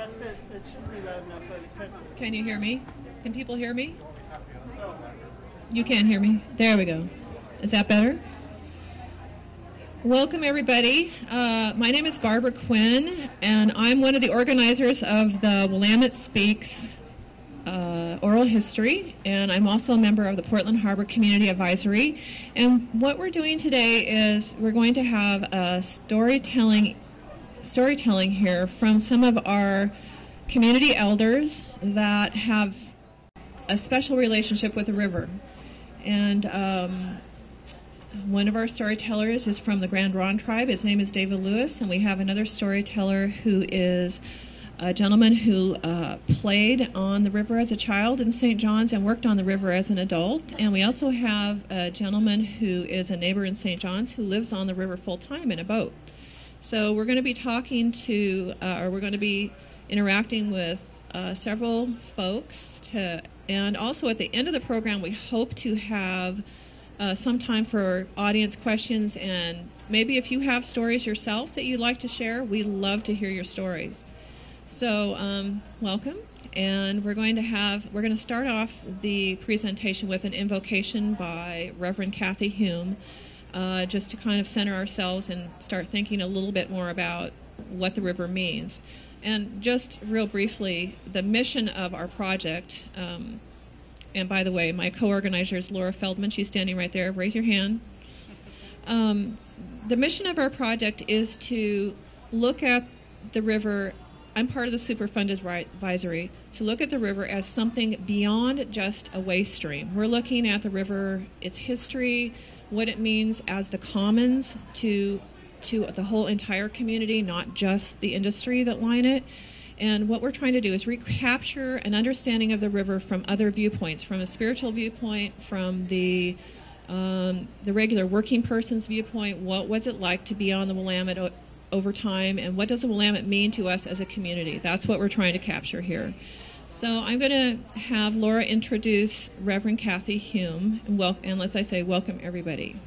test it. It should be loud enough, but test it. Can you hear me? Can people hear me? You can hear me. There we go. Is that better? Welcome, everybody. My name is Barbara Quinn, and I'm one of the organizers of the Willamette Speaks oral history, and I'm also a member of the Portland Harbor Community Advisory. And what we're doing today is we're going to have a storytelling here from some of our community elders that have a special relationship with the river. And one of our storytellers is from the Grand Ronde tribe. His name is David Lewis, and we have another storyteller who is a gentleman who played on the river as a child in St. John's and worked on the river as an adult. And we also have a gentleman who is a neighbor in St. John's who lives on the river full-time in a boat. So we're going to be talking to, or we're going to be interacting with several folks and also at the end of the program we hope to have some time for audience questions, and maybe if you have stories yourself that you'd like to share, we'd love to hear your stories. So welcome, and we're going to start off the presentation with an invocation by Reverend Kathy Hume, just to kind of center ourselves and start thinking a little bit more about what the river means. And just real briefly, the mission of our project, and by the way, my co-organizer is Laura Feldman. She's standing right there. Raise your hand. The mission of our project is to look at the river. I'm part of the Superfund Advisory, to look at the river as something beyond just a waste stream. We're looking at the river, its history, what it means as the commons to the whole entire community, not just the industry that line it. And what we're trying to do is recapture an understanding of the river from other viewpoints, from a spiritual viewpoint, from the regular working person's viewpoint. What was it like to be on the Willamette over time, and what does the Willamette mean to us as a community? That's what we're trying to capture here. So I'm going to have Laura introduce Reverend Kathy Hume, and as I say, welcome everybody.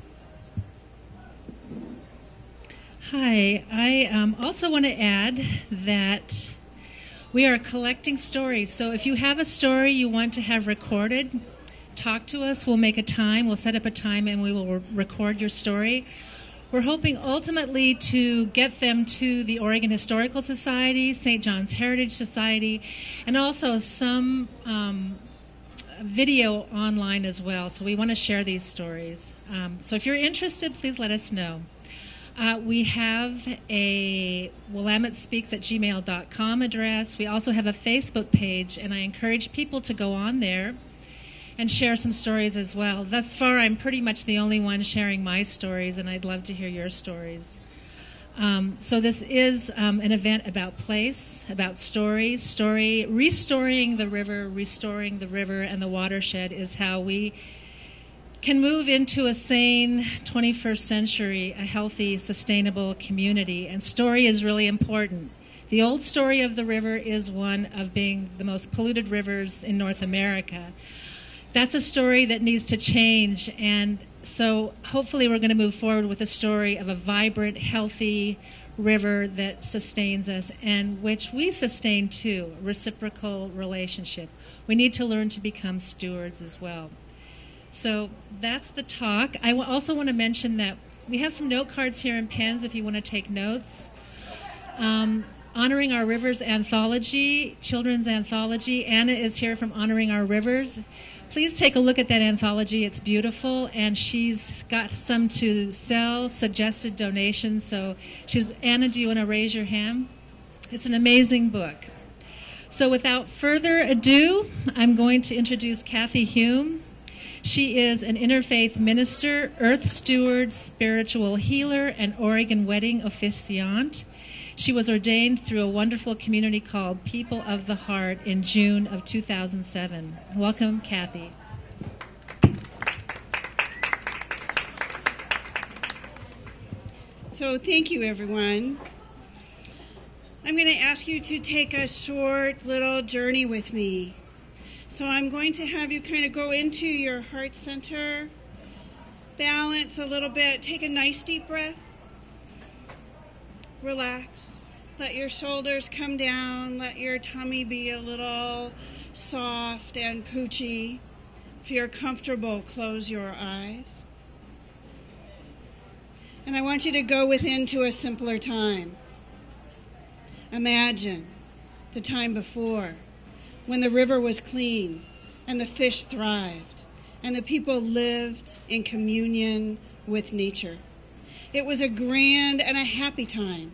Hi, I also want to add that we are collecting stories. So if you have a story you want to have recorded, talk to us. We'll make a time. We'll set up a time and we will record your story. We're hoping ultimately to get them to the Oregon Historical Society, St. John's Heritage Society, and also some video online as well. So we want to share these stories. So if you're interested, please let us know. We have a Willamette Speaks at gmail.com address. We also have a Facebook page, and I encourage people to go on there and share some stories as well. Thus far, I'm pretty much the only one sharing my stories, and I'd love to hear your stories. So this is an event about place, about story, restoring the river, and the watershed is how we can move into a sane 21st century, a healthy, sustainable community. And story is really important. The old story of the river is one of being the most polluted rivers in North America. That's a story that needs to change. And so hopefully we're going to move forward with a story of a vibrant, healthy river that sustains us and which we sustain too, a reciprocal relationship. We need to learn to become stewards as well. So that's the talk. I also want to mention that we have some note cards here and pens if you want to take notes. Honoring Our Rivers Anthology, Children's Anthology. Anna is here from Honoring Our Rivers. Please take a look at that anthology. It's beautiful, and she's got some to sell, suggested donations. So Anna, do you want to raise your hand? It's an amazing book. So without further ado, I'm going to introduce Kathy Hume. She is an interfaith minister, earth steward, spiritual healer, and Oregon wedding officiant. She was ordained through a wonderful community called People of the Heart in June of 2007. Welcome, Kathy. So thank you, everyone. I'm going to ask you to take a short little journey with me. So I'm going to have you kind of go into your heart center, balance a little bit, take a nice deep breath, relax, Let your shoulders come down. Let your tummy be a little soft and poochy. If you're comfortable, close your eyes. And I want you to go within to a simpler time. Imagine the time before, when the river was clean and the fish thrived and the people lived in communion with nature. It was a grand and a happy time.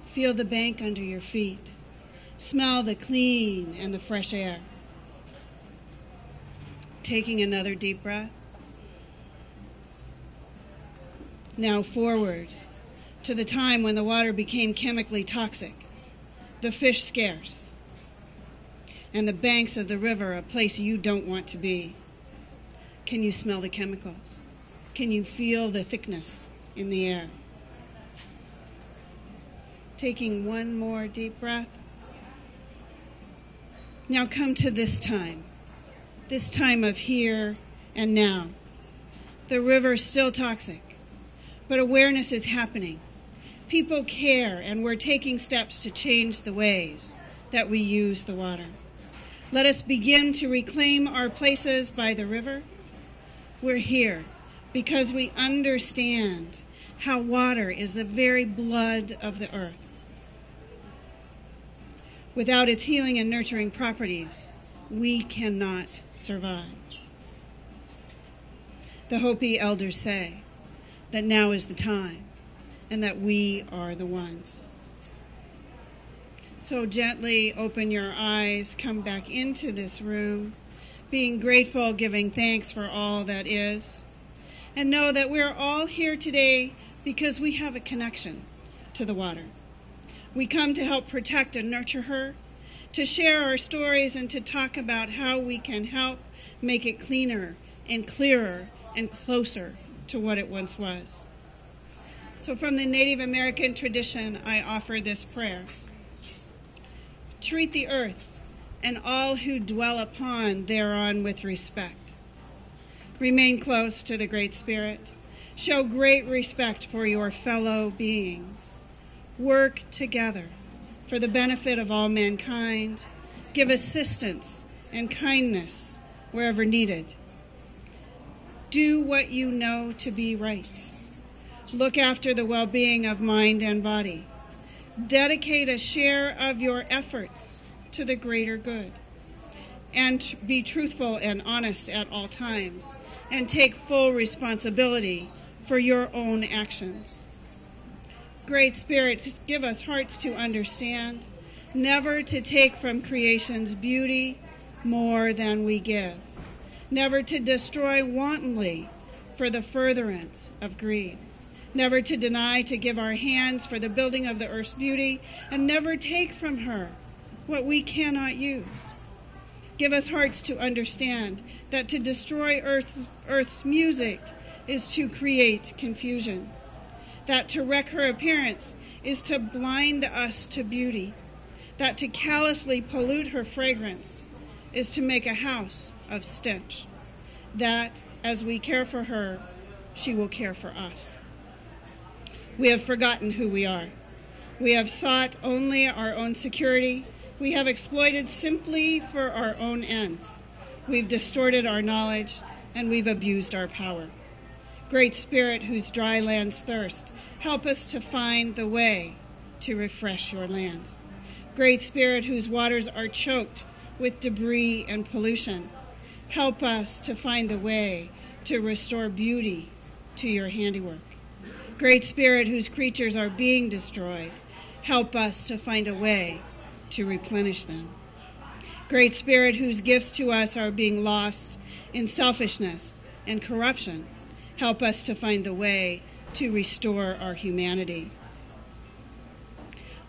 Feel the bank under your feet. Smell the clean and the fresh air. Taking another deep breath. Now forward to the time when the water became chemically toxic, the fish scarce, and the banks of the river a place you don't want to be. Can you smell the chemicals? Can you feel the thickness in the air? Taking one more deep breath. Now come to this time of here and now. The river's still toxic, but awareness is happening. People care, and we're taking steps to change the ways that we use the water. Let us begin to reclaim our places by the river. We're here because we understand how water is the very blood of the earth. Without its healing and nurturing properties, we cannot survive. The Hopi elders say that now is the time and that we are the ones. So gently open your eyes, come back into this room, being grateful, giving thanks for all that is, and know that we're all here today because we have a connection to the water. We come to help protect and nurture her, to share our stories, and to talk about how we can help make it cleaner and clearer and closer to what it once was. So from the Native American tradition, I offer this prayer. Treat the earth and all who dwell upon thereon with respect. Remain close to the Great Spirit. Show great respect for your fellow beings. Work together for the benefit of all mankind. Give assistance and kindness wherever needed. Do what you know to be right. Look after the well-being of mind and body. Dedicate a share of your efforts to the greater good. And be truthful and honest at all times. And take full responsibility for your own actions. Great Spirit, give us hearts to understand, never to take from creation's beauty more than we give, never to destroy wantonly for the furtherance of greed, never to deny to give our hands for the building of the earth's beauty, and never take from her what we cannot use. Give us hearts to understand that to destroy Earth's music is to create confusion, that to wreck her appearance is to blind us to beauty, that to callously pollute her fragrance is to make a house of stench, that as we care for her, she will care for us. We have forgotten who we are. We have sought only our own security. We have exploited simply for our own ends. We've distorted our knowledge, and we've abused our power. Great Spirit, whose dry lands thirst, help us to find the way to refresh your lands. Great Spirit, whose waters are choked with debris and pollution, help us to find the way to restore beauty to your handiwork. Great Spirit, whose creatures are being destroyed, help us to find a way to replenish them. Great Spirit, whose gifts to us are being lost in selfishness and corruption, help us to find the way to restore our humanity.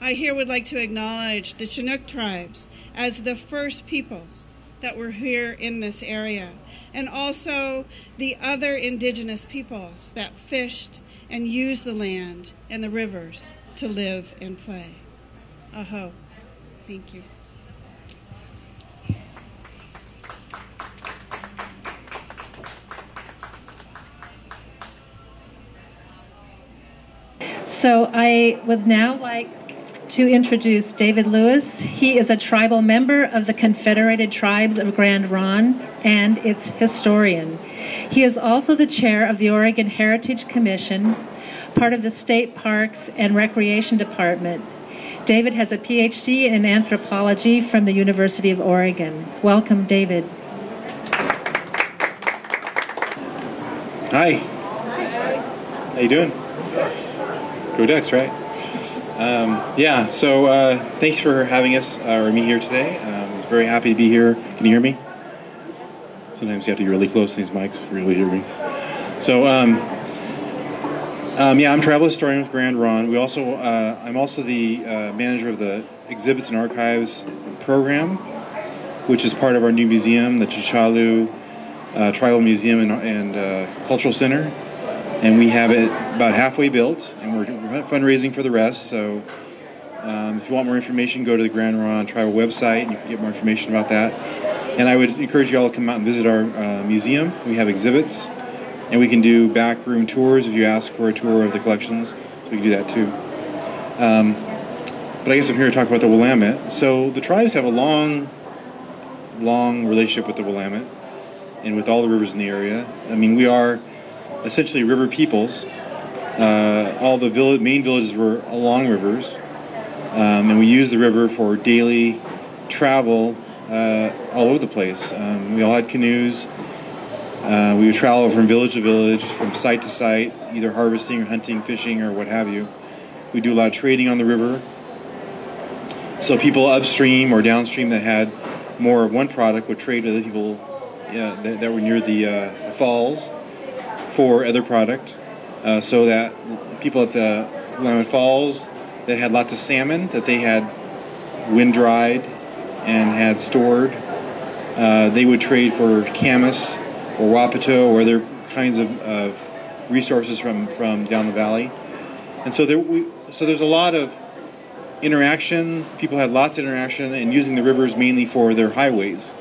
I here would like to acknowledge the Chinook tribes as the first peoples that were here in this area, and also the other indigenous peoples that fished and used the land and the rivers to live and play. Aho. Thank you. So I would now like to introduce David Lewis. He is a tribal member of the Confederated Tribes of Grand Ronde and its historian. He is also the chair of the Oregon Heritage Commission, part of the State Parks and Recreation Department. David has a PhD in anthropology from the University of Oregon. Welcome, David. Hi. How you doing? Go Ducks, right? Thanks for having us, or me here today. I was very happy to be here. Can you hear me? Sometimes you have to get really close to these mics to really hear me. So, I'm travel historian with Grand Ronde. I'm also the manager of the Exhibits and Archives program, which is part of our new museum, the Chichalu Tribal Museum and Cultural Center. And we have it about halfway built, and we're fundraising for the rest. So if you want more information, go to the Grand Ronde Tribal website, and you can get more information about that. And I would encourage you all to come out and visit our museum. We have exhibits, and we can do backroom tours if you ask for a tour of the collections. We can do that too. But I guess I'm here to talk about the Willamette. So the tribes have a long relationship with the Willamette and with all the rivers in the area. I mean, we are essentially river peoples. All the main villages were along rivers, and we use the river for daily travel all over the place. We all had canoes. We would travel from village to village, from site to site, either harvesting or hunting, fishing, or what have you. We do a lot of trading on the river. So people upstream or downstream that had more of one product would trade with other people that were near the falls for other product, so that people at the Willamette Falls that had lots of salmon that they had wind dried and had stored, they would trade for camas or wapato or other kinds of resources from down the valley. And so there's a lot of interaction. People had lots of interaction and using the rivers mainly for their highways.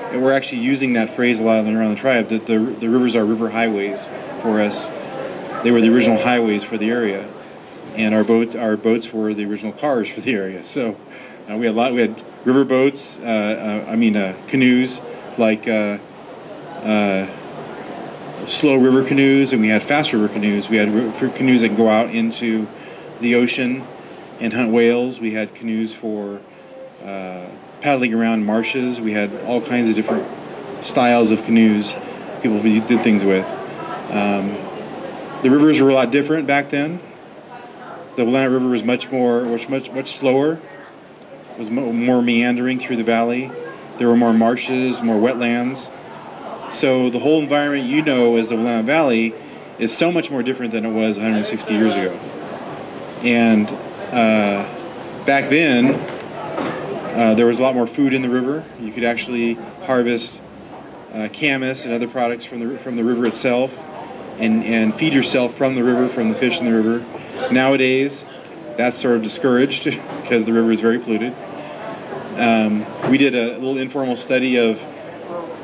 We're actually using that phrase a lot around the tribe, that the rivers are river highways for us. They were the original highways for the area, and our boats were the original cars for the area. So we had river boats, canoes, like slow river canoes, and we had fast river canoes. We had canoes that go out into the ocean and hunt whales. We had canoes for paddling around marshes. We had all kinds of different styles of canoes people did things with. The rivers were a lot different back then. The Willamette River was much slower. It was more meandering through the valley. There were more marshes, more wetlands. So the whole environment as the Willamette Valley is so much more different than it was 160 years ago. And back then, there was a lot more food in the river. You could actually harvest camas and other products from the river itself, and feed yourself from the river, from the fish in the river. Nowadays, that's sort of discouraged because the river is very polluted. We did a little informal study of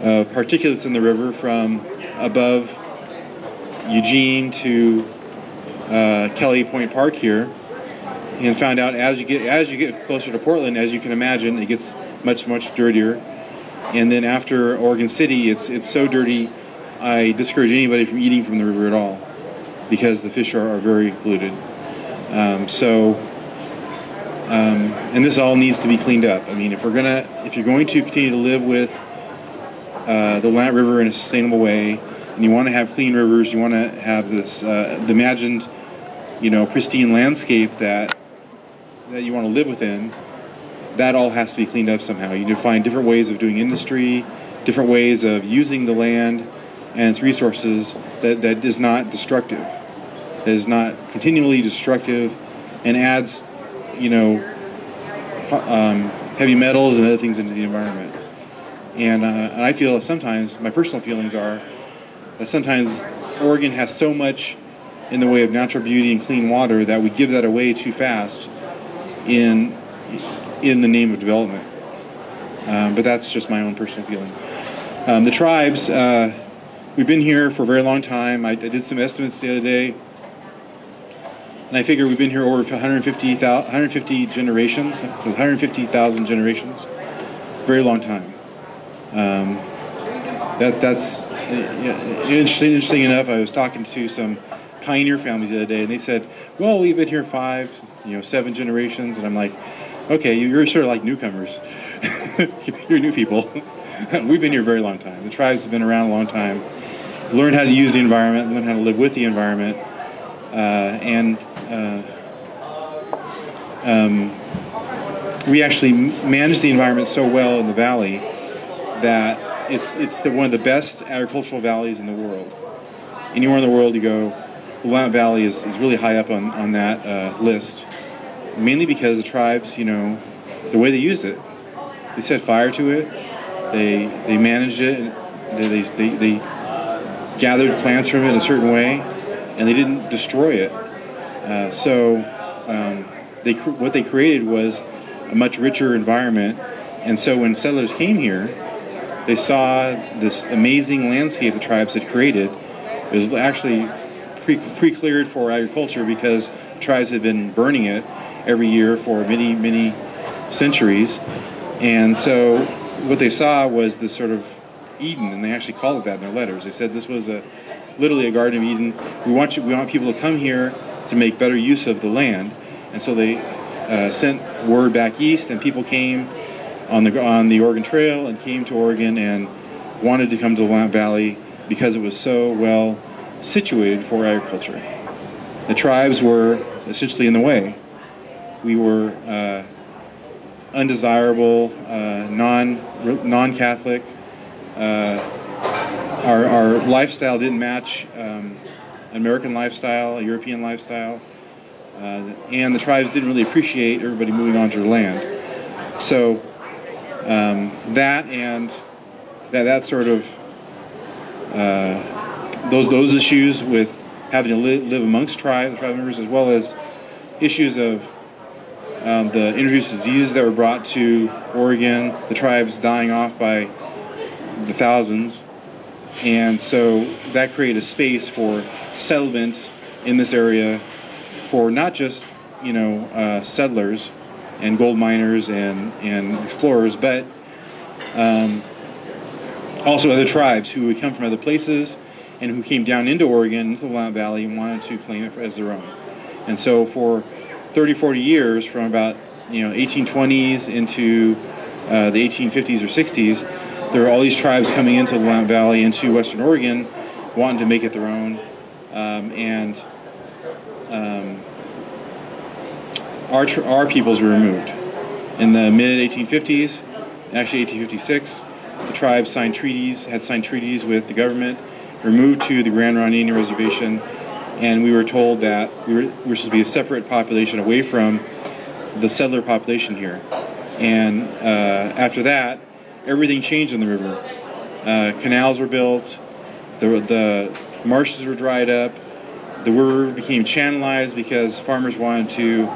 particulates in the river from above Eugene to Kelly Point Park here, and found out as you get closer to Portland, as you can imagine, it gets much dirtier. And then after Oregon City, it's so dirty, I discourage anybody from eating from the river at all, because the fish are very polluted. And this all needs to be cleaned up. I mean, if you're going to continue to live with the Willamette River in a sustainable way, and you want to have clean rivers, you want to have this the imagined, pristine landscape that you want to live within, that all has to be cleaned up somehow. You need to find different ways of doing industry, different ways of using the land and its resources that is not destructive, that is not continually destructive and adds, heavy metals and other things into the environment. And I feel sometimes, my personal feelings are that sometimes Oregon has so much in the way of natural beauty and clean water that we give that away too fast in the name of development. But that's just my own personal feeling. The tribes, we've been here for a very long time. I did some estimates the other day. And I figure we've been here over 150 generations, 150,000 generations. Very long time. That's interesting enough. I was talking to some pioneer families the other day, and they said, "Well, we've been here 7 generations." And I'm like, "Okay, you're sort of like newcomers. You're new people. We've been here a very long time. The tribes have been around a long time. Learned how to use the environment, learned how to live with the environment, we actually manage the environment so well in the valley that it's one of the best agricultural valleys in the world. Anywhere in the world you go, the Willamette Valley is really high up on that list, mainly because the tribes, the way they used it. They set fire to it, they managed it, they gathered plants from it in a certain way, and they didn't destroy it. What they created was a much richer environment, and so when settlers came here, they saw this amazing landscape the tribes had created. It was actually pre-cleared for agriculture because the tribes had been burning it every year for many, many centuries. And so what they saw was this sort of Eden, and they actually called it that in their letters. They said this was literally a Garden of Eden. We want people to come here to make better use of the land. And so they sent word back east, and people came on the Oregon Trail and came to Oregon and wanted to come to the Willamette Valley because it was so well situated for agriculture. The tribes were essentially in the way. We were undesirable, non-Catholic. Our lifestyle didn't match American lifestyle, European lifestyle, and the tribes didn't really appreciate everybody moving onto the land. So that sort of those issues with having to live amongst the tribe members, as well as issues of the introduced diseases that were brought to Oregon, the tribes dying off by the thousands, and so that created a space for settlement in this area for not just settlers and gold miners and explorers, but also other tribes who would come from other places and who came down into Oregon, into the Willamette Valley, and wanted to claim it as their own. And so for 30, 40 years, from about 1820s into the 1850s or 60s, there were all these tribes coming into the Willamette Valley, into Western Oregon, wanting to make it their own. Our peoples were removed. In the mid-1850s, actually 1856, the tribes had signed treaties with the government, removed to the Grand Ronde Indian Reservation, and we were told that we were supposed to be a separate population away from the settler population here. And after that, everything changed in the river. Canals were built, the marshes were dried up, the river became channelized because farmers wanted to,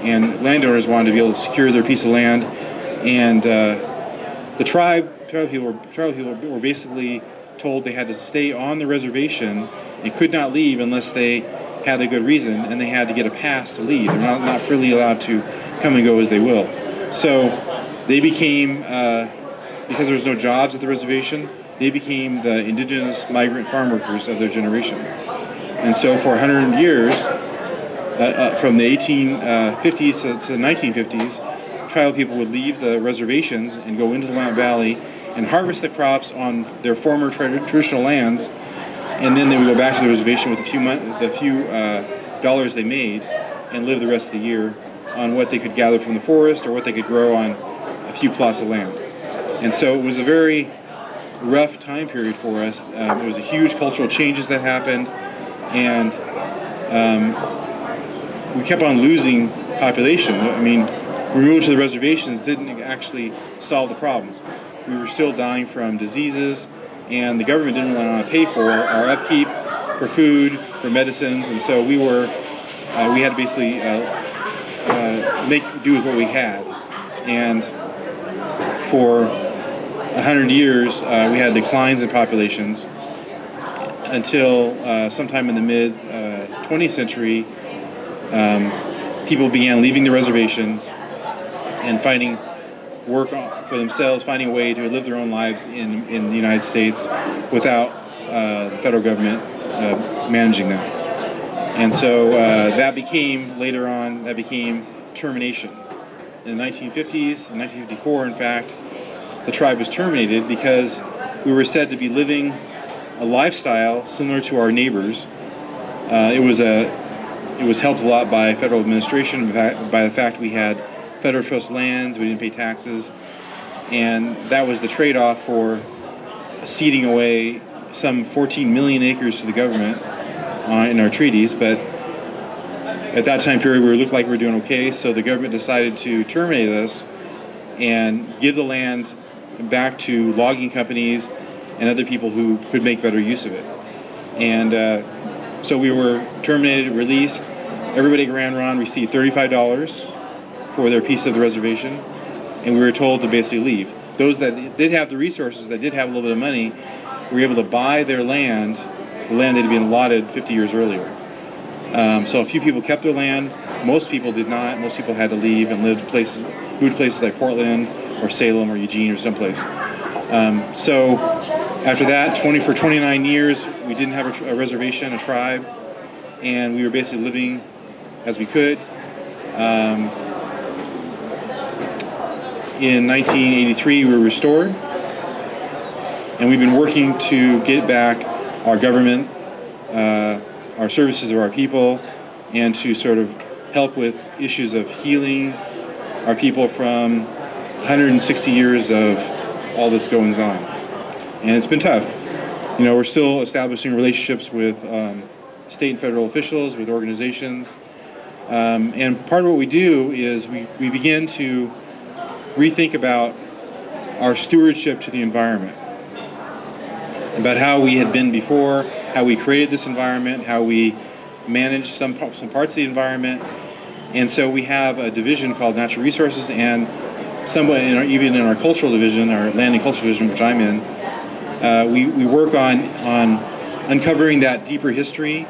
and landowners wanted to be able to secure their piece of land. And the tribal people were basically told they had to stay on the reservation and could not leave unless they had a good reason, and they had to get a pass to leave. They're not freely allowed to come and go as they will. So they became, because there's no jobs at the reservation, they became the indigenous migrant farm workers of their generation. And so for 100 years, from the 1850s to the 1950s, tribal people would leave the reservations and go into the Willamette Valley and harvest the crops on their former traditional lands, and then they would go back to the reservation with the few dollars they made and live the rest of the year on what they could gather from the forest or what they could grow on a few plots of land. And so it was a very rough time period for us. There was a huge cultural changes that happened, and we kept on losing population. I mean, removal to the reservations didn't actually solve the problems. We were still dying from diseases, and the government didn't really want to pay for our upkeep, for food, for medicines, and so we had to basically make do with what we had. And for 100 years, we had declines in populations until sometime in the mid-20th century, people began leaving the reservation and finding work for themselves, finding a way to live their own lives in the United States without the federal government managing them. And so that became termination. In the 1950s, in 1954, in fact, the tribe was terminated because we were said to be living a lifestyle similar to our neighbors. It was helped a lot by federal administration, by the fact we had federal trust lands, we didn't pay taxes, and that was the trade-off for ceding away some 14 million acres to the government in our treaties. But at that time period, we looked like we were doing okay, so the government decided to terminate us and give the land back to logging companies and other people who could make better use of it. And so we were terminated, released. Everybody at Grand Ronde received $35 for their piece of the reservation, and we were told to basically leave. Those that did have the resources, that did have a little bit of money, were able to buy their land, the land that had been allotted 50 years earlier. So a few people kept their land. Most people did not. Most people had to leave and moved to places like Portland or Salem or Eugene or someplace. So after that, for 29 years, we didn't have a reservation, a tribe, and we were basically living as we could. In 1983, we were restored, and we've been working to get back our government, our services of our people, and to sort of help with issues of healing our people from 160 years of all this goings on. And it's been tough. You know, we're still establishing relationships with state and federal officials, with organizations. And part of what we do is we begin to rethink about our stewardship to the environment, about how we had been before, how we created this environment, how we managed some parts of the environment. And so we have a division called Natural Resources, and somewhat even in our cultural division, our land and cultural division, which I'm in, we work on uncovering that deeper history,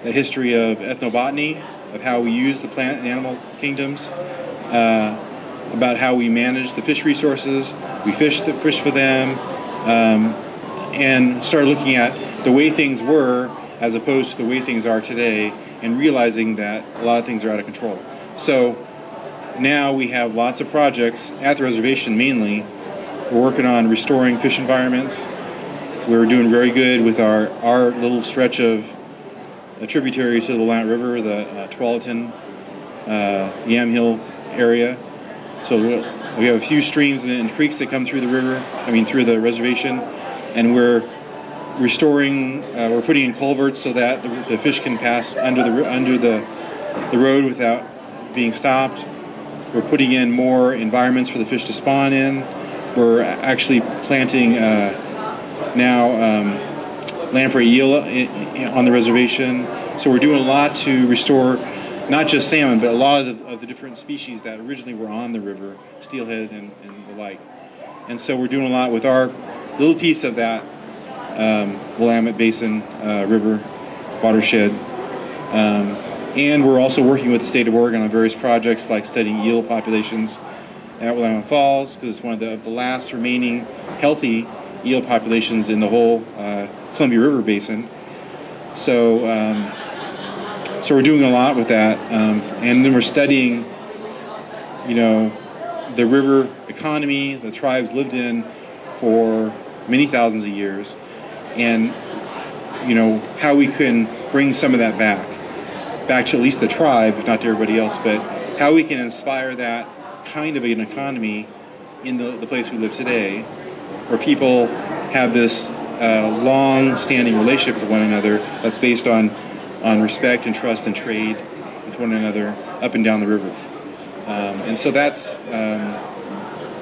the history of ethnobotany, of how we use the plant and animal kingdoms, about how we manage the fish resources, we fish for them, and start looking at the way things were as opposed to the way things are today, and realizing that a lot of things are out of control. So now we have lots of projects at the reservation mainly. We're working on restoring fish environments. We're doing very good with our little stretch of tributaries to the Willamette River, the Tualatin, Yamhill area. So we have a few streams and creeks that come through through the reservation, and we're restoring, we're putting in culverts so that the fish can pass under the road without being stopped. We're putting in more environments for the fish to spawn in. We're actually planting lamprey eel on the reservation. So we're doing a lot to restore not just salmon, but a lot of the different species that originally were on the river, steelhead and the like. And so we're doing a lot with our little piece of that Willamette Basin river watershed. And we're also working with the state of Oregon on various projects like studying eel populations at Willamette Falls, because it's one of the last remaining healthy eel populations in the whole Columbia River Basin. So we're doing a lot with that, and then we're studying, the river economy the tribes lived in for many thousands of years, and how we can bring some of that back to at least the tribe, if not to everybody else, but how we can inspire that kind of an economy in the place we live today, where people have this long-standing relationship with one another that's based on respect and trust and trade with one another up and down the river. And so that's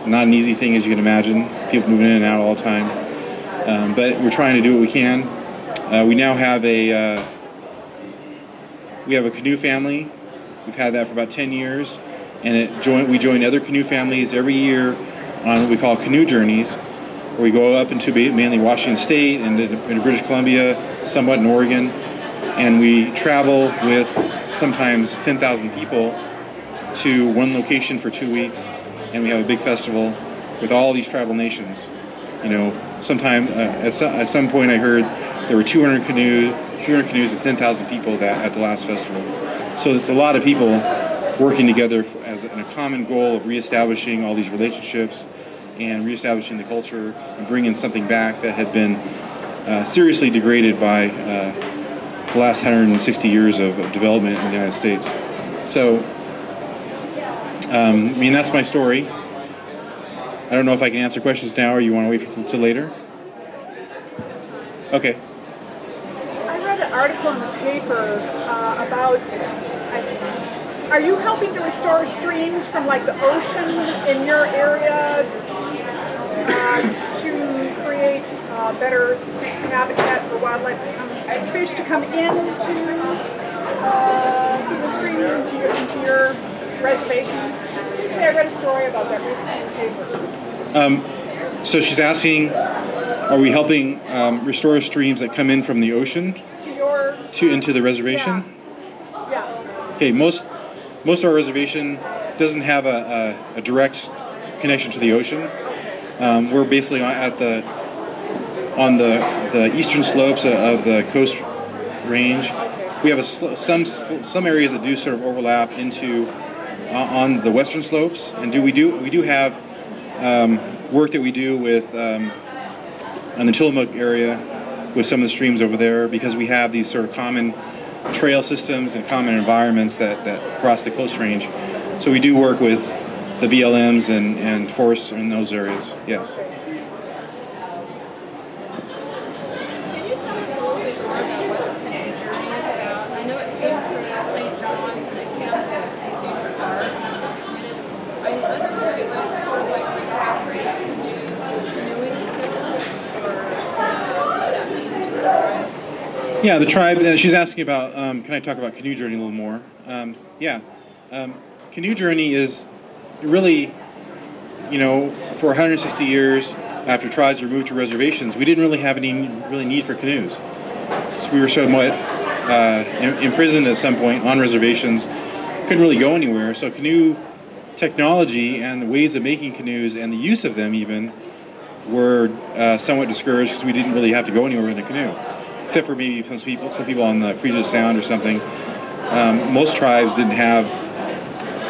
not an easy thing, as you can imagine, people moving in and out all the time. But we're trying to do what we can. We now have a canoe family. We've had that for about 10 years. And we join other canoe families every year on what we call canoe journeys, where we go up into mainly Washington State and into British Columbia, somewhat in Oregon, and we travel with sometimes 10,000 people to one location for 2 weeks, and we have a big festival with all these tribal nations. You know, sometime at some point I heard there were 200 canoes and 10,000 people at the last festival. So it's a lot of people working together in a common goal of reestablishing all these relationships and reestablishing the culture and bringing something back that had been seriously degraded by the last 160 years of development in the United States. So, I mean, that's my story. I don't know if I can answer questions now or you want to wait until later? Okay. I read an article in the paper about, are you helping to restore streams from like the ocean in your area to create better habitat for wildlife to come, fish to come into through the stream into your reservation? Tuesday I read a story about that recently in the paper. So she's asking, are we helping restore streams that come in from the ocean into the reservation? Yeah. Okay, most of our reservation doesn't have a direct connection to the ocean. We're basically on the eastern slopes of the Coast Range. We have some areas that do sort of overlap into on the western slopes, and we do have work that we do with on the Tillamook area with some of the streams over there, because we have these sort of common trail systems and common environments that cross the Coast Range. So we do work with the BLMs and forests in those areas. Yes. Can you tell us a little bit more about what the canoe journey is about? I know it came through St. John's and it came to Canoe Park, and I understood it was sort of like repatriating canoeing skills, or what that means to the tribes. Yeah, the tribe. She's asking about. Can I talk about canoe journey a little more? Canoe journey is really, for 160 years after tribes were moved to reservations, we didn't really have any need for canoes. So we were somewhat imprisoned at some point on reservations, couldn't really go anywhere. So canoe technology and the ways of making canoes and the use of them even were somewhat discouraged, because we didn't really have to go anywhere in a canoe, except for maybe some people on the Puget Sound or something. Most tribes didn't have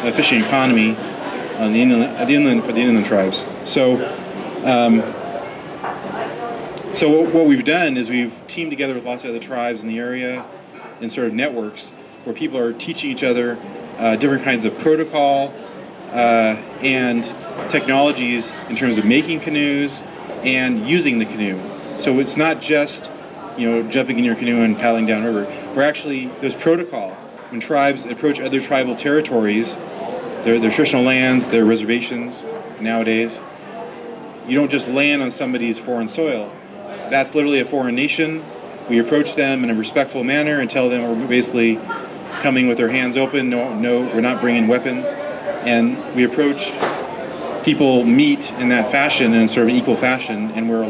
a fishing economy on the inland for the inland tribes. So what we've done is we've teamed together with lots of other tribes in the area in sort of networks where people are teaching each other different kinds of protocol and technologies in terms of making canoes and using the canoe. So it's not just jumping in your canoe and paddling downriver. There's protocol. When tribes approach other tribal territories, their traditional lands, their reservations nowadays, you don't just land on somebody's foreign soil. That's literally a foreign nation. We approach them in a respectful manner and tell them we're basically coming with our hands open. No, we're not bringing weapons. And we approach people meet in that fashion, in sort of an equal fashion, and we're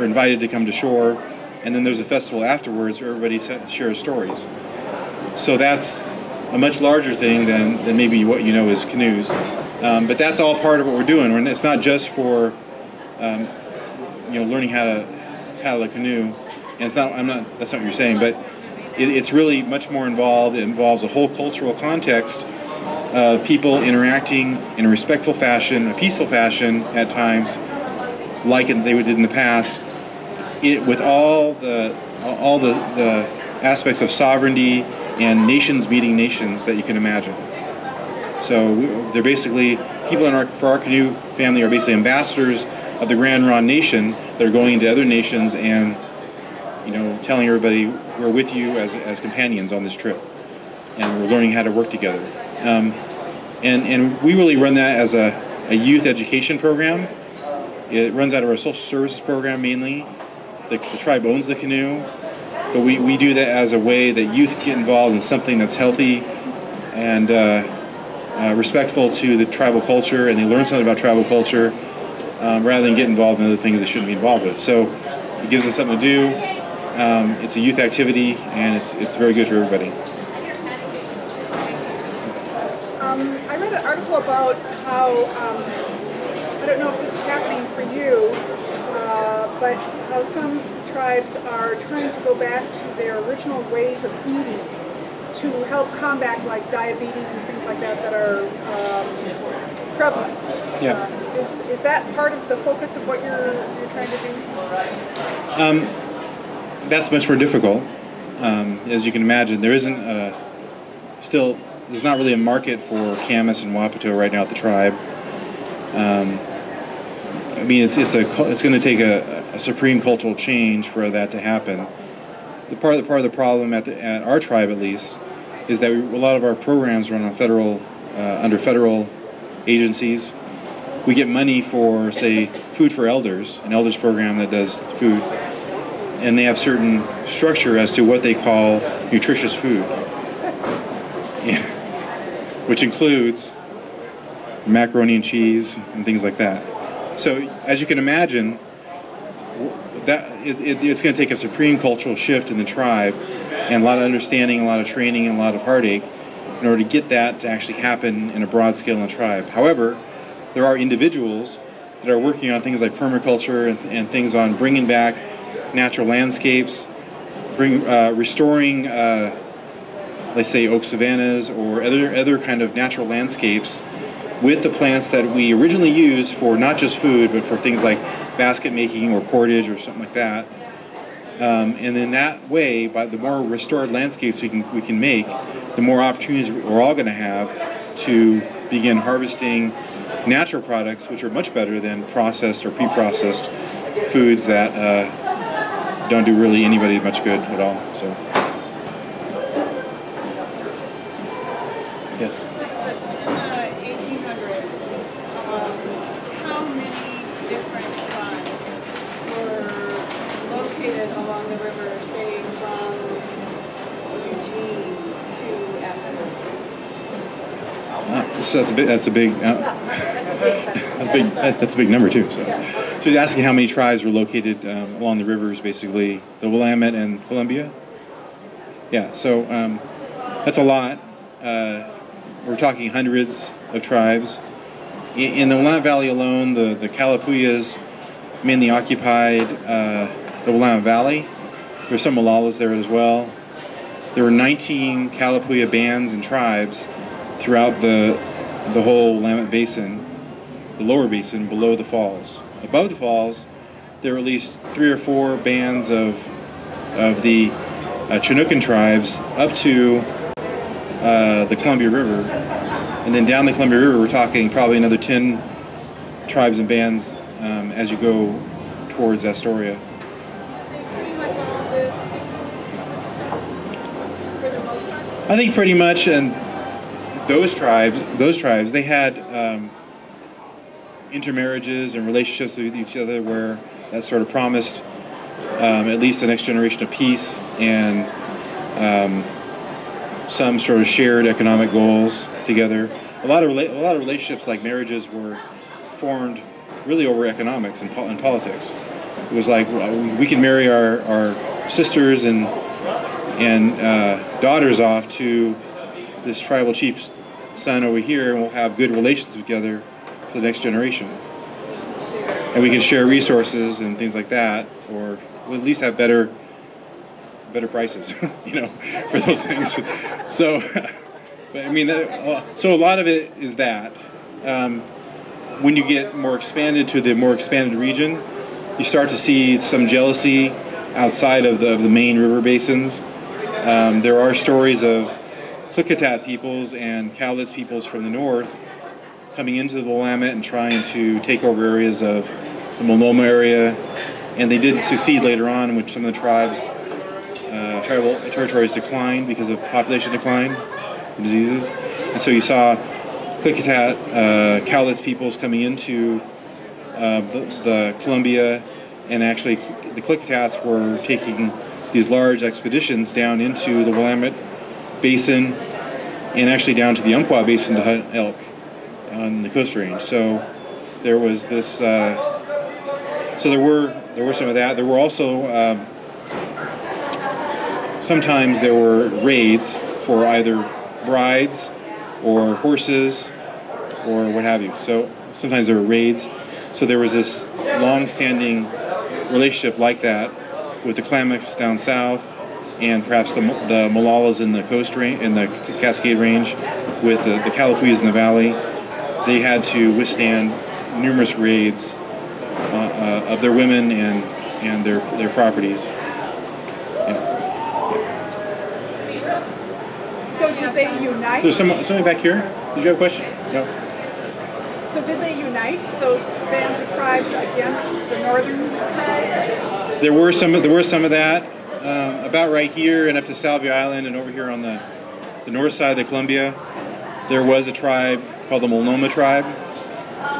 invited to come to shore. And then there's a festival afterwards where everybody shares stories. So that's a much larger thing than maybe what you know as canoes. But that's all part of what we're doing. And it's not just for learning how to paddle a canoe. And that's not what you're saying, but it's really much more involved. It involves a whole cultural context of people interacting in a respectful fashion, a peaceful fashion at times, like they did in the past, with all the aspects of sovereignty and nations meeting nations that you can imagine. So they're basically, people for our canoe family are basically ambassadors of the Grand Ronde Nation that are going into other nations and telling everybody we're with you as companions on this trip, and we're learning how to work together. And we really run that as a youth education program. It runs out of our social services program mainly. The tribe owns the canoe, but we do that as a way that youth get involved in something that's healthy and respectful to the tribal culture, and they learn something about tribal culture rather than get involved in other things they shouldn't be involved with. So it gives us something to do. It's a youth activity, and it's very good for everybody. I read an article about how, I don't know if this is happening for you, but how some tribes are trying to go back to their original ways of eating to help combat like diabetes and things like that that are prevalent. Yeah. Is that part of the focus of what you're trying to do? That's much more difficult. As you can imagine, there isn't there's not really a market for camas and wapato right now at the tribe. I mean, it's going to take a supreme cultural change for that to happen. Part of the problem at our tribe, at least, is that a lot of our programs run on under federal agencies. We get money for, say, Food for Elders, an elders program that does food, and they have certain structure as to what they call nutritious food, which includes macaroni and cheese and things like that. So, as you can imagine, that it's going to take a supreme cultural shift in the tribe, and a lot of understanding, a lot of training, and a lot of heartache in order to get that to actually happen in a broad scale in the tribe. However, there are individuals that are working on things like permaculture and things on bringing back natural landscapes, restoring, let's say, oak savannas or other kind of natural landscapes with the plants that we originally used for not just food, but for things like basket making or cordage or something like that. And in that way, by the more restored landscapes we can make, the more opportunities we're all going to have to begin harvesting natural products, which are much better than processed or pre-processed foods that don't do really anybody much good at all. So, yes. In the 1800s, how many different tribes were located along the river, say from Eugene to Astoria? So that's a big number too. So you're asking how many tribes were located along the rivers, basically the Willamette and Columbia. Yeah. So that's a lot. We're talking hundreds of tribes. In the Willamette Valley alone, the Kalapuyas mainly occupied the Willamette Valley. There's some Malalas there as well. There were 19 Kalapuya bands and tribes throughout the whole Willamette Basin, the lower basin below the falls. Above the falls, there were at least 3 or 4 bands of the Chinookan tribes up to the Columbia River, and then down the Columbia River we're talking probably another 10 tribes and bands as you go towards Astoria. I think pretty much, and those tribes, they had intermarriages and relationships with each other where that sort of promised at least the next generation of peace and some sort of shared economic goals together. A lot of relationships like marriages were formed really over economics and politics. It was like, we can marry our sisters and daughters off to this tribal chief's son over here, and we'll have good relations together for the next generation. And we can share resources and things like that, or we'll at least have better prices, for those things. So, but I mean, so a lot of it is that. When you get more expanded to the more expanded region, you start to see some jealousy outside of the main river basins. There are stories of Klickitat peoples and Cowlitz peoples from the north coming into the Willamette and trying to take over areas of the Multnomah area, and they did succeed later on, in which some of the tribal territories declined because of population decline and diseases. And so you saw Klickitat, Cowlitz peoples coming into the Columbia, and actually the Klickitats were taking these large expeditions down into the Willamette Basin and actually down to the Umpqua Basin to hunt elk on the Coast Range. So there was this. So there were some of that. There were also sometimes there were raids for either brides or horses or what have you. So sometimes there were raids. So there was this long-standing relationship like that with the Klamaths down south, and perhaps the Molallas in the coast range, in the Cascade Range, with the Calapuyas in the valley. They had to withstand numerous raids of their women and their properties. So did they unite? There's somebody back here. Did you have a question? No. So did they unite those bands of tribes against the northern tribes? There were some of that. About right here and up to Salvia Island and over here on the north side of the Columbia, there was a tribe called the Multnomah tribe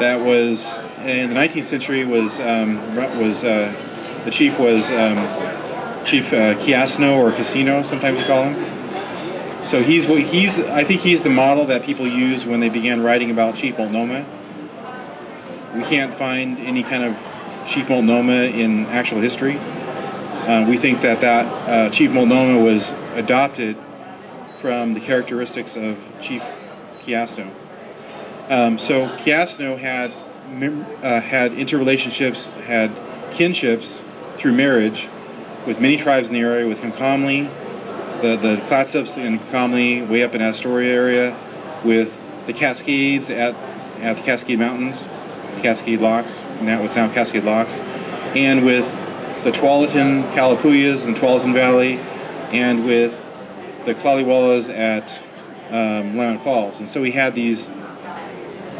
that was in the 19th century the chief was Chief Kiasno, or Casino, sometimes you call him. So I think he's the model that people use when they began writing about Chief Multnomah. We can't find any kind of Chief Multnomah in actual history. We think that Chief Multnomah was adopted from the characteristics of Chief Kiasno. So Kiasno had interrelationships, had kinships through marriage with many tribes in the area, with Concomly, the Clatsups in Concomly, way up in Astoria area, with the Cascades at the Cascade Mountains, the Cascade Locks, and that was now Cascade Locks, and with the Tualatin Calapuyas in the Tualatin Valley, and with the Claliwellas at Willamette Falls. And so we had these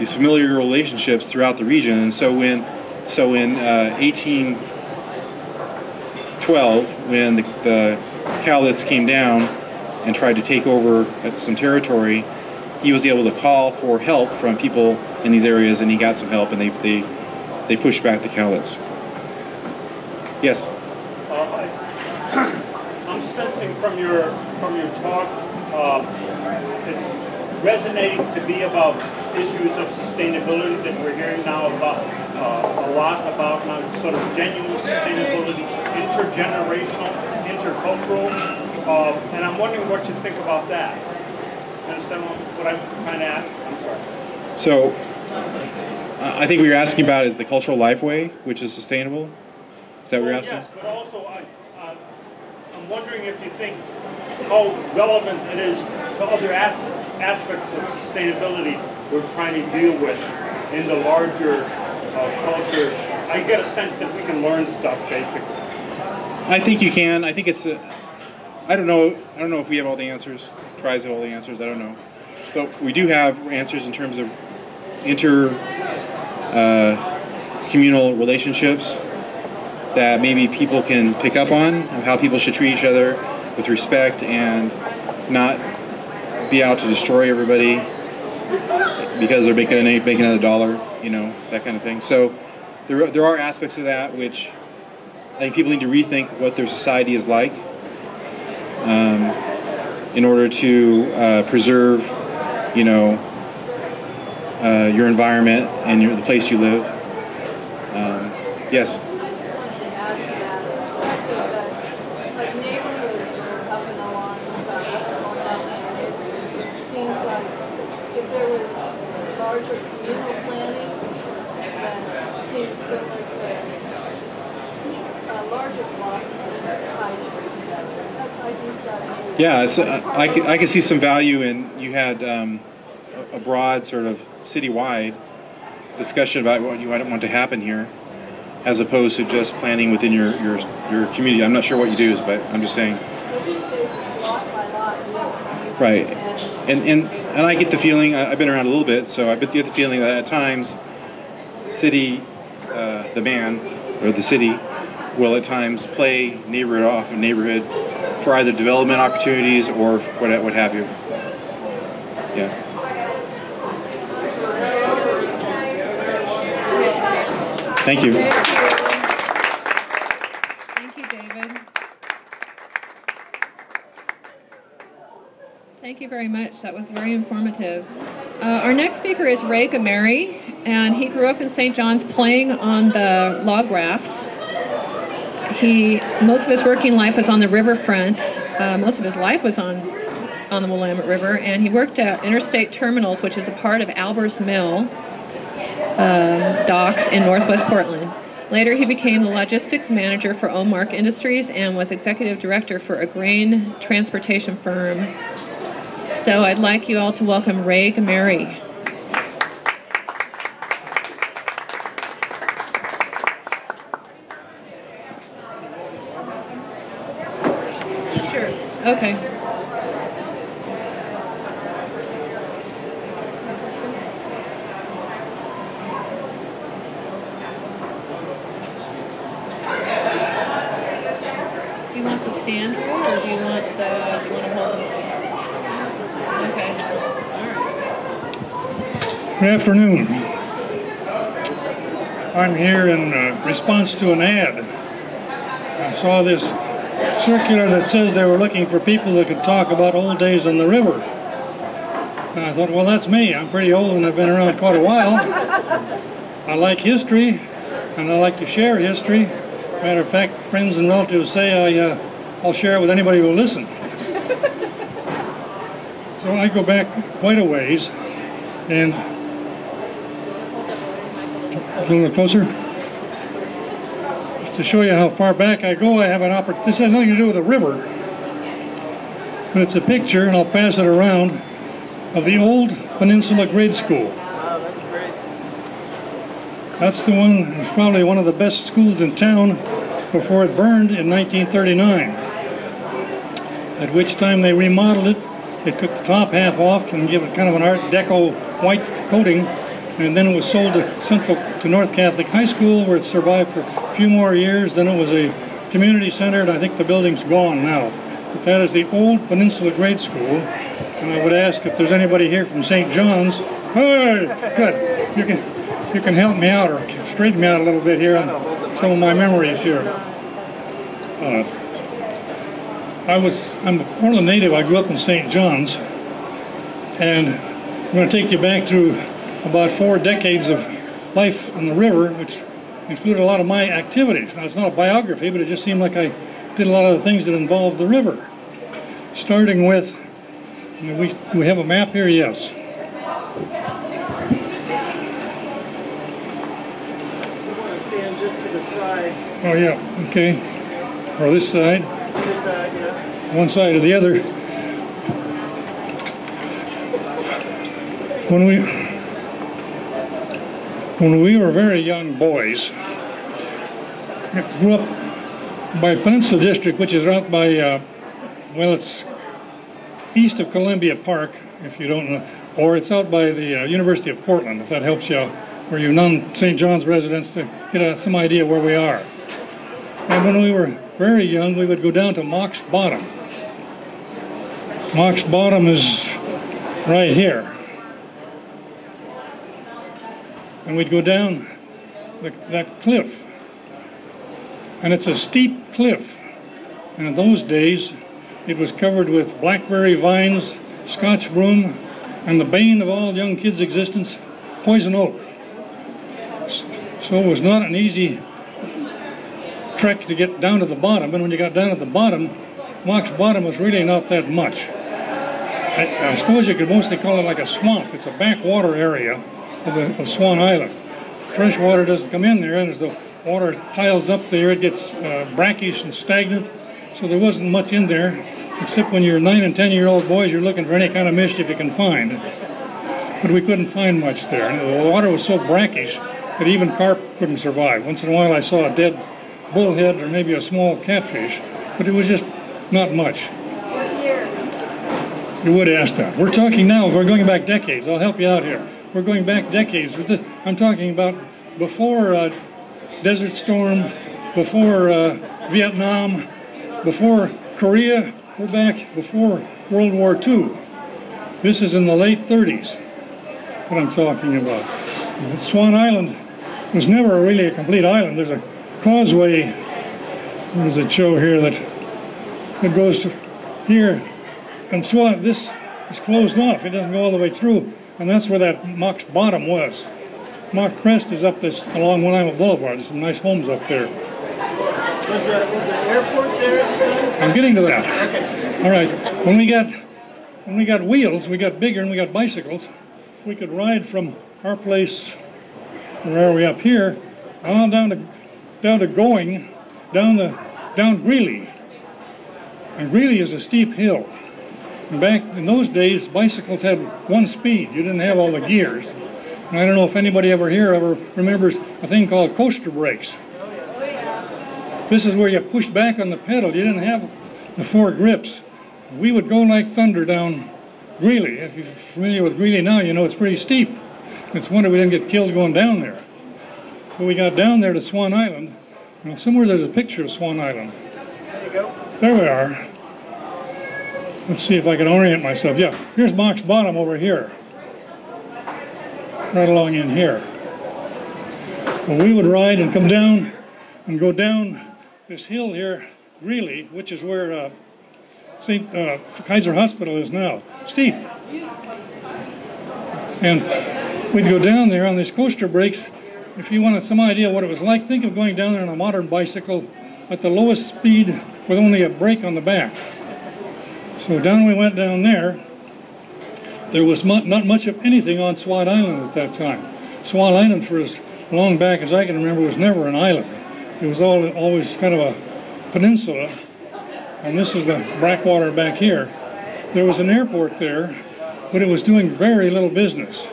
familiar relationships throughout the region. And so in 1812, when the Cowlitz came down and tried to take over some territory, he was able to call for help from people in these areas, and he got some help, and they pushed back the Cowlitz. Yes. I'm sensing from your talk, it's resonating to be about issues of sustainability that we're hearing now about a lot about now, sort of genuine sustainability, intergenerational, intercultural, and I'm wondering what you think about that. You understand what I'm trying to ask? I'm sorry. So, I think what you're asking about is the cultural lifeway, which is sustainable. Is that what you're asking? Yes, but also I'm wondering if you think how relevant it is to other aspects of sustainability we're trying to deal with in the larger culture. I get a sense that we can learn stuff, basically. I think you can. I think it's I don't know if we have all the answers. Tribes have all the answers. I don't know. But we do have answers in terms of communal relationships that maybe people can pick up on, of how people should treat each other with respect and not be out to destroy everybody because they're making another dollar, that kind of thing. So there are aspects of that which I think people need to rethink what their society is like in order to preserve, your environment and the place you live. Yes. Yeah, so I can see some value in, you had a broad sort of citywide discussion about what you want to happen here, as opposed to just planning within your community. I'm not sure what you do, but I'm just saying. Right, and I get the feeling, I've been around a little bit, so I get the feeling that at times, the man or the city will at times play neighborhood off of neighborhood for either development opportunities or what have you. Yeah. Thank you. Thank you, David. Thank you very much. That was very informative. Our next speaker is Ray Gameri, and he grew up in St. John's playing on the log rafts. Most of his working life was on the riverfront, most of his life was on the Willamette River, and he worked at Interstate Terminals, which is a part of Albers Mill docks in Northwest Portland. Later, he became the logistics manager for Omark Industries and was executive director for a grain transportation firm. So I'd like you all to welcome Ray Gameri. Sure. Okay. Do you want the stand roll, or do you want to hold them? Okay. All right. Good afternoon. I'm here in response to an ad. I saw this circular that says they were looking for people that could talk about old days on the river. And I thought, well, that's me. I'm pretty old and I've been around quite a while. I like history, and I like to share history. Matter of fact, friends and relatives say I'll share it with anybody who will listen. So I go back quite a ways, and a little closer. Just to show you how far back I go, I have an opportunity. This has nothing to do with the river, but it's a picture, and I'll pass it around, of the old Peninsula Grade School. Wow, that's great. That's the one. It's probably one of the best schools in town before it burned in 1939. At which time they remodeled it. They took the top half off and gave it kind of an Art Deco white coating, and then it was sold to North Catholic High School, where it survived for a few more years. Then it was a community center, and I think the building's gone now. But that is the old Peninsula Grade School, and I would ask if there's anybody here from St. John's. Hey, good. You can help me out or straighten me out a little bit here on some of my memories here. I'm a Portland native. I grew up in St. John's, and I'm going to take you back through about 4 decades of life on the river, which included a lot of my activities. Now, it's not a biography, but it just seemed like I did a lot of the things that involved the river. Starting with, do we have a map here? Yes. Stand just to the side. Oh yeah, okay. Or this side. Other side, yeah. One side or the other. When we were very young boys, we grew up by Peninsula District, which is out by, it's east of Columbia Park, if you don't know, or it's out by the University of Portland, if that helps you out, where you non-St. John's residents to get some idea where we are. And when we were very young, we would go down to Mock's Bottom. Mock's Bottom is right here. And we'd go down that cliff. And it's a steep cliff. And in those days, it was covered with blackberry vines, Scotch broom, and the bane of all young kids' existence, poison oak. So it was not an easy trek to get down to the bottom, and when you got down at the bottom, Mock's Bottom was really not that much. I suppose you could mostly call it like a swamp. It's a backwater area of Swan Island. Fresh water doesn't come in there, and as the water piles up there, it gets brackish and stagnant, so there wasn't much in there, except when you're 9 and 10-year-old boys, you're looking for any kind of mischief you can find. But we couldn't find much there. And the water was so brackish that even carp couldn't survive. Once in a while I saw a dead bullhead or maybe a small catfish, but it was just not much. What year? You would ask that. We're talking now, we're going back decades. I'll help you out here. We're going back decades with this. I'm talking about before Desert Storm, before Vietnam, before Korea. We're back before World War II. This is in the late 30s, what I'm talking about. Swan Island was never really a complete island. There's a causeway, what does it show here, that goes to here, and Swan, this is closed off. It doesn't go all the way through, and that's where that Mock's Bottom was. Mock Crest is up this along Willamette Boulevard. There's some nice homes up there. Was the airport there at the time? I'm getting to that. All right. When we got wheels, we got bigger and we got bicycles. We could ride from our place, where are we up here, on down to Going, down Greeley. And Greeley is a steep hill. And back in those days, bicycles had one speed. You didn't have all the gears. And I don't know if anybody ever remembers a thing called coaster brakes. This is where you pushed back on the pedal. You didn't have the 4 grips. We would go like thunder down Greeley. If you're familiar with Greeley now, you know it's pretty steep. It's a wonder we didn't get killed going down there. But we got down there to Swan Island. Somewhere there's a picture of Swan Island. There you go. There we are. Let's see if I can orient myself. Yeah, here's Mock's Bottom over here. Right along in here. Well, we would ride and come down and go down this hill here, Greeley, which is where St. Kaiser Hospital is now. Steep. And we'd go down there on these coaster brakes. If you wanted some idea what it was like, think of going down there on a modern bicycle at the lowest speed with only a brake on the back. So down we went down there. There was not much of anything on Swan Island at that time. Swan Island, for as long back as I can remember, was never an island. It was always kind of a peninsula. And this is the Blackwater back here. There was an airport there, but it was doing very little business.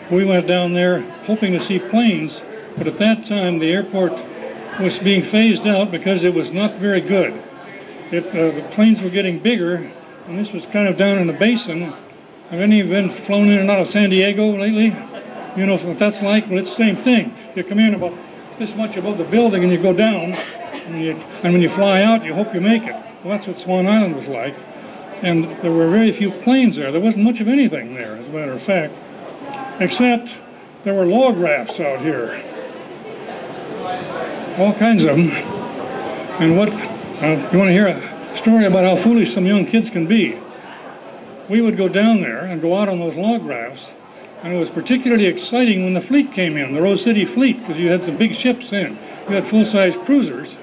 We went down there hoping to see planes, but at that time the airport was being phased out because it was not very good. The planes were getting bigger, and this was kind of down in the basin. Have any of you been flown in and out of San Diego lately? You know what that's like? Well, it's the same thing. You come in about this much above the building and you go down, and when you fly out, you hope you make it. Well, that's what Swan Island was like. And there were very few planes there. There wasn't much of anything there, as a matter of fact, except there were log rafts out here. All kinds of them. And you want to hear a story about how foolish some young kids can be? We would go down there and go out on those log rafts, and it was particularly exciting when the fleet came in, the Rose City fleet, because you had some big ships in. You had full-size cruisers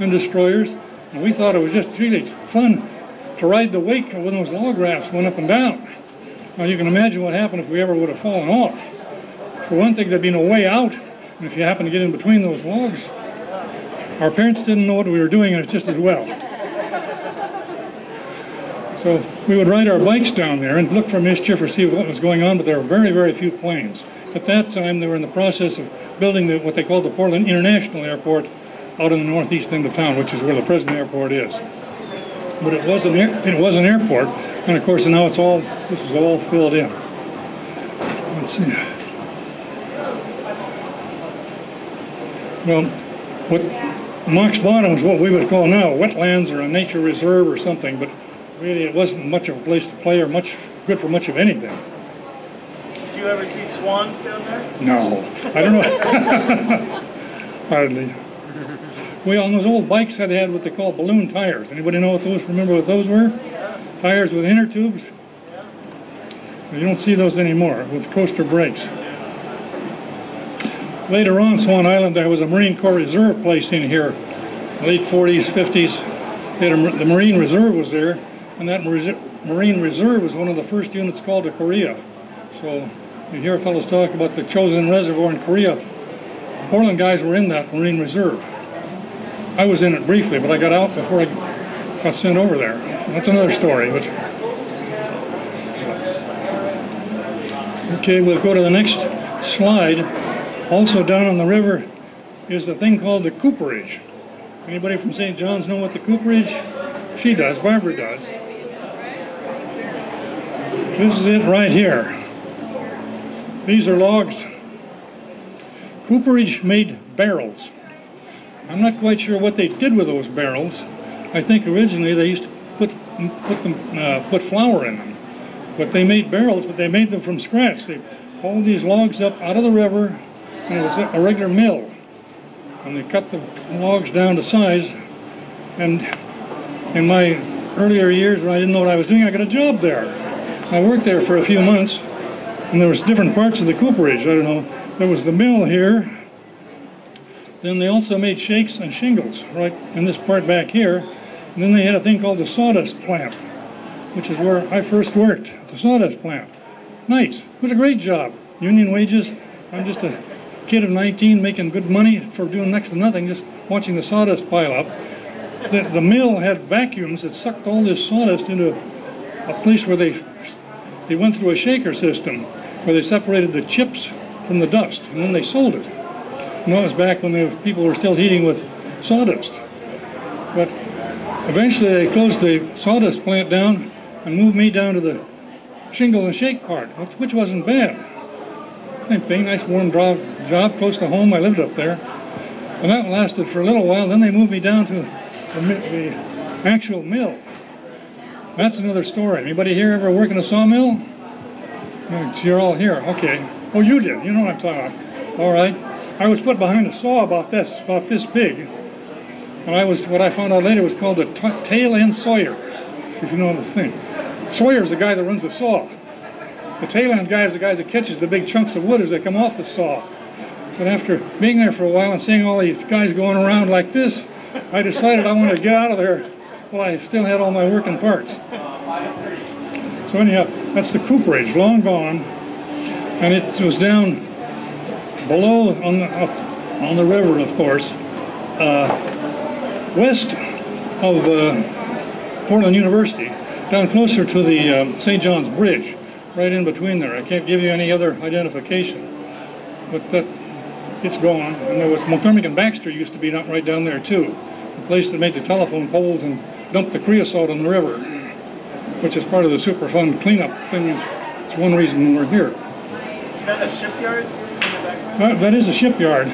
and destroyers, and we thought it was just really fun to ride the wake when those log rafts went up and down. Now you can imagine what happened if we ever would have fallen off. For one thing, there'd be no way out, and if you happened to get in between those logs, our parents didn't know what we were doing, and it's just as well. So we would ride our bikes down there and look for mischief or see what was going on, but there were very, very few planes. At that time, they were in the process of building what they called the Portland International Airport out in the northeast end of town, which is where the present airport is. But it was an airport, and of course now this is all filled in. Let's see. Well, what Mock's Bottom is what we would call now wetlands or a nature reserve or something, but really it wasn't much of a place to play or much good for much of anything. Did you ever see swans down there? No, I don't know. Hardly. We on those old bikes they had what they call balloon tires. Anybody know remember what those were? Yeah. Tires with inner tubes. Yeah. You don't see those anymore with coaster brakes. Later on, Swan Island, there was a Marine Corps Reserve placed in here, late 40s, 50s. The Marine Reserve was there, and that Marine Reserve was one of the first units called to Korea. So you hear fellows talk about the Chosin Reservoir in Korea. Portland guys were in that Marine Reserve. I was in it briefly, but I got out before I got sent over there. That's another story. But okay, we'll go to the next slide. Also down on the river is the thing called the cooperage. Anybody from St. John's know what the cooperage? She does, Barbara does. This is it right here. These are logs. Cooperage made barrels. I'm not quite sure what they did with those barrels. I think originally they used to put flour in them. But they made barrels, but they made them from scratch. They hauled these logs up out of the river, and it was a regular mill. And they cut the logs down to size. And in my earlier years when I didn't know what I was doing, I got a job there. I worked there for a few months, and there was different parts of the cooperage. I don't know. There was the mill here. Then they also made shakes and shingles right in this part back here. And then they had a thing called the sawdust plant, which is where I first worked, the sawdust plant. Nice. It was a great job. Union wages. I'm just a kid of 19 making good money for doing next to nothing, just watching the sawdust pile up. The mill had vacuums that sucked all this sawdust into a place where they went through a shaker system where they separated the chips from the dust, and then they sold it. And that was back when the people were still heating with sawdust. But eventually they closed the sawdust plant down and moved me down to the shingle and shake part, which wasn't bad. Same thing, nice warm job close to home. I lived up there. And that lasted for a little while. Then they moved me down to the actual mill. That's another story. Anybody here ever work in a sawmill? You're all here. Okay. Oh, you did. You know what I'm talking about. All right. I was put behind a saw about this big. And what I found out later was called the tail end sawyer, if you know this thing. Sawyer's the guy that runs the saw. The tail end guy is the guy that catches the big chunks of wood as they come off the saw. But after being there for a while and seeing all these guys going around like this, I decided I wanted to get out of there while I still had all my working parts. So anyhow, that's the cooperage, long gone. And it was down below on the river, of course, west of Portland University, down closer to the St. John's Bridge, right in between there. I can't give you any other identification, but it's gone. And there was Montgomery and Baxter used to be right down there too, the place that made the telephone poles and dumped the creosote on the river, which is part of the Superfund cleanup thing. It's one reason we're here. Is that a shipyard in the background? That is a shipyard.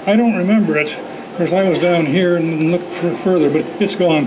I don't remember it because I was down here and looked further, but it's gone.